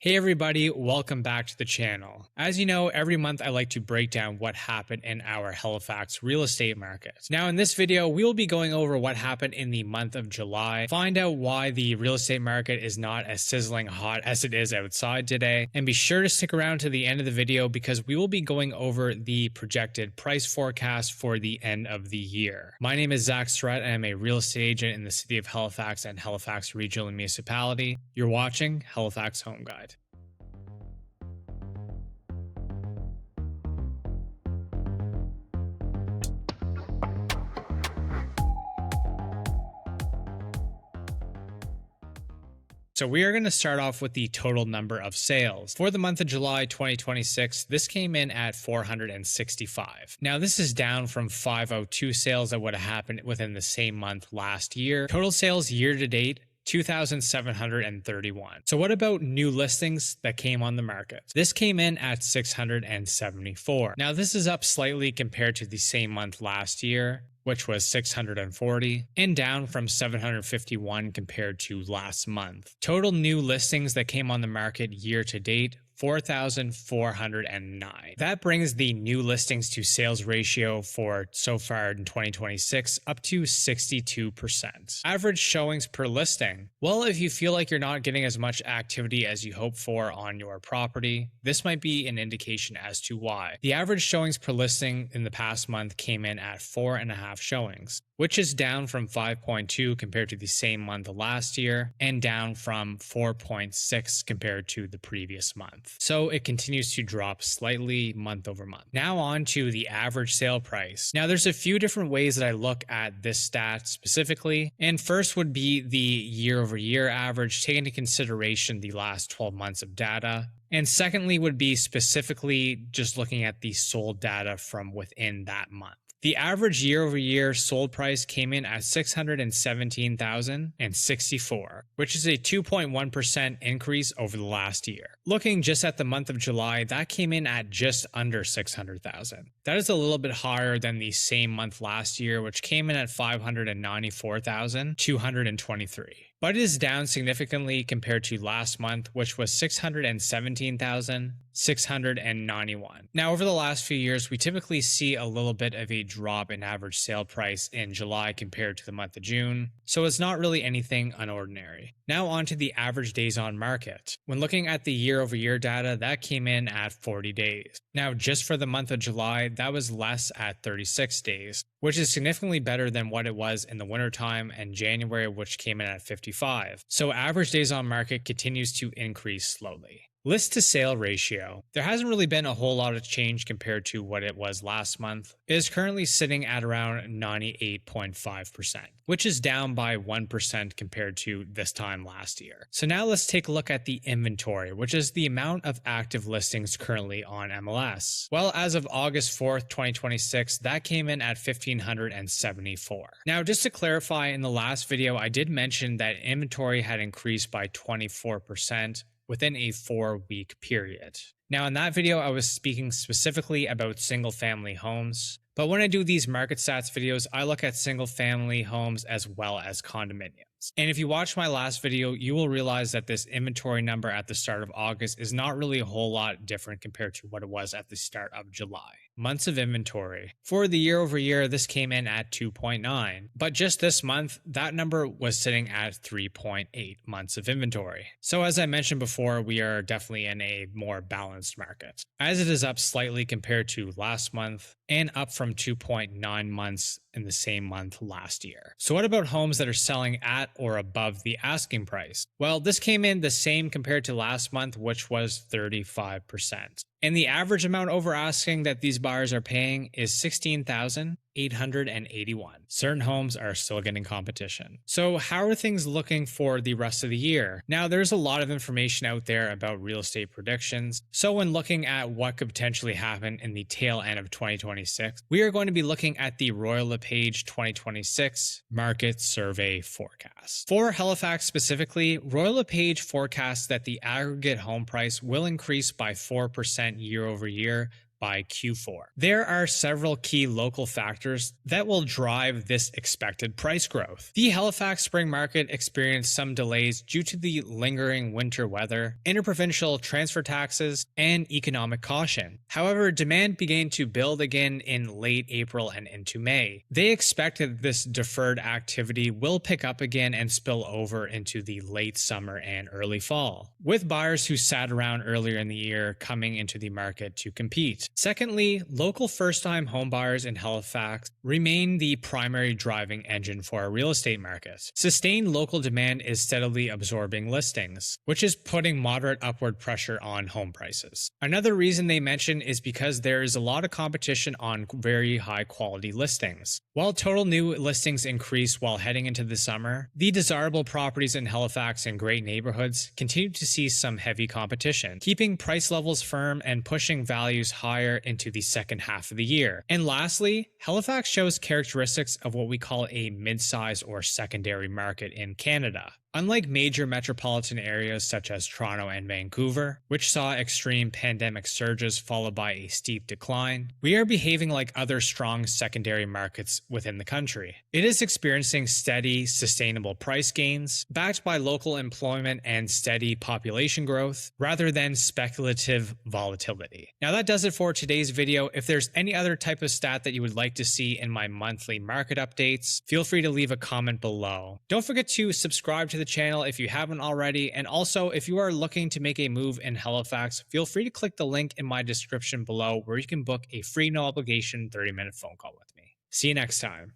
Hey everybody, welcome back to the channel. As you know, every month I like to break down what happened in our Halifax real estate market. Now in this video, we will be going over what happened in the month of July, find out why the real estate market is not as sizzling hot as it is outside today, and be sure to stick around to the end of the video because we will be going over the projected price forecast for the end of the year. My name is Zach Surratt and I'm a real estate agent in the city of Halifax and Halifax Regional Municipality. You're watching Halifax Home Guide. So we are going to start off with the total number of sales. For the month of July 2026, this came in at 465. Now this is down from 502 sales that would have happened within the same month last year. Total sales year to date, 2,731. So what about new listings that came on the market? This came in at 674. Now this is up slightly compared to the same month last year, which was 640, and down from 751 compared to last month. Total new listings that came on the market year to date, 4,409. That brings the new listings to sales ratio for so far in 2026 up to 62%. Average showings per listing. Well, if you feel like you're not getting as much activity as you hope for on your property, this might be an indication as to why. The average showings per listing in the past month came in at 4.5 showings, which is down from 5.2 compared to the same month last year and down from 4.6 compared to the previous month. So it continues to drop slightly month over month. Now on to the average sale price. Now there's a few different ways that I look at this stat specifically, and first would be the year over year average, taking into consideration the last 12 months of data. And secondly would be specifically just looking at the sold data from within that month. The average year-over-year sold price came in at $617,064, which is a 2.1% increase over the last year. Looking just at the month of July, that came in at just under $600,000. That is a little bit higher than the same month last year, which came in at $594,223. But it is down significantly compared to last month, which was $617,691. Now, over the last few years, we typically see a little bit of a drop in average sale price in July compared to the month of June, so it's not really anything unordinary. Now on to the average days on market. When looking at the year-over-year data, that came in at 40 days. Now, just for the month of July, that was less at 36 days, which is significantly better than what it was in the wintertime and January, which came in at 55. So average days on market continues to increase slowly. List to sale ratio. There hasn't really been a whole lot of change compared to what it was last month. It is currently sitting at around 98.5%, which is down by 1% compared to this time last year. So now let's take a look at the inventory, which is the amount of active listings currently on MLS. Well, as of August 4th, 2026, that came in at 1,574. Now, just to clarify, in the last video, I did mention that inventory had increased by 24% within a 4-week period. Now in that video, I was speaking specifically about single family homes, but when I do these market stats videos, I look at single family homes as well as condominiums. And if you watch my last video, you will realize that this inventory number at the start of August is not really a whole lot different compared to what it was at the start of July. Months of inventory. For the year over year, this came in at 2.9, but just this month, that number was sitting at 3.8 months of inventory. So as I mentioned before, we are definitely in a more balanced market, as it is up slightly compared to last month and up from 2.9 months in the same month last year. So what about homes that are selling at or above the asking price? Well, this came in the same compared to last month, which was 35%. And the average amount over asking that these buyers are paying is $16,881. Certain homes are still getting competition. So how are things looking for the rest of the year? Now, there's a lot of information out there about real estate predictions. So when looking at what could potentially happen in the tail end of 2026, we are going to be looking at the Royal LePage 2026 Market Survey Forecast. For Halifax specifically, Royal LePage forecasts that the aggregate home price will increase by 4% year over year by Q4. There are several key local factors that will drive this expected price growth. The Halifax spring market experienced some delays due to the lingering winter weather, interprovincial transfer taxes, and economic caution. However, demand began to build again in late April and into May. They expected this deferred activity will pick up again and spill over into the late summer and early fall, with buyers who sat around earlier in the year coming into the market to compete. Secondly, local first-time homebuyers in Halifax remain the primary driving engine for our real estate market. Sustained local demand is steadily absorbing listings, which is putting moderate upward pressure on home prices. Another reason they mention is because there is a lot of competition on very high quality listings. While total new listings increase while heading into the summer, the desirable properties in Halifax and great neighborhoods continue to see some heavy competition, keeping price levels firm and pushing values higher into the second half of the year. And lastly, Halifax shows characteristics of what we call a mid-size or secondary market in Canada. Unlike major metropolitan areas such as Toronto and Vancouver, which saw extreme pandemic surges followed by a steep decline, we are behaving like other strong secondary markets within the country. It is experiencing steady, sustainable price gains, backed by local employment and steady population growth, rather than speculative volatility. Now that does it for today's video. If there's any other type of stat that you would like to see in my monthly market updates, feel free to leave a comment below. Don't forget to subscribe to the channel if you haven't already, and also if you are looking to make a move in Halifax, feel free to click the link in my description below where you can book a free no obligation 30-minute phone call with me. See you next time.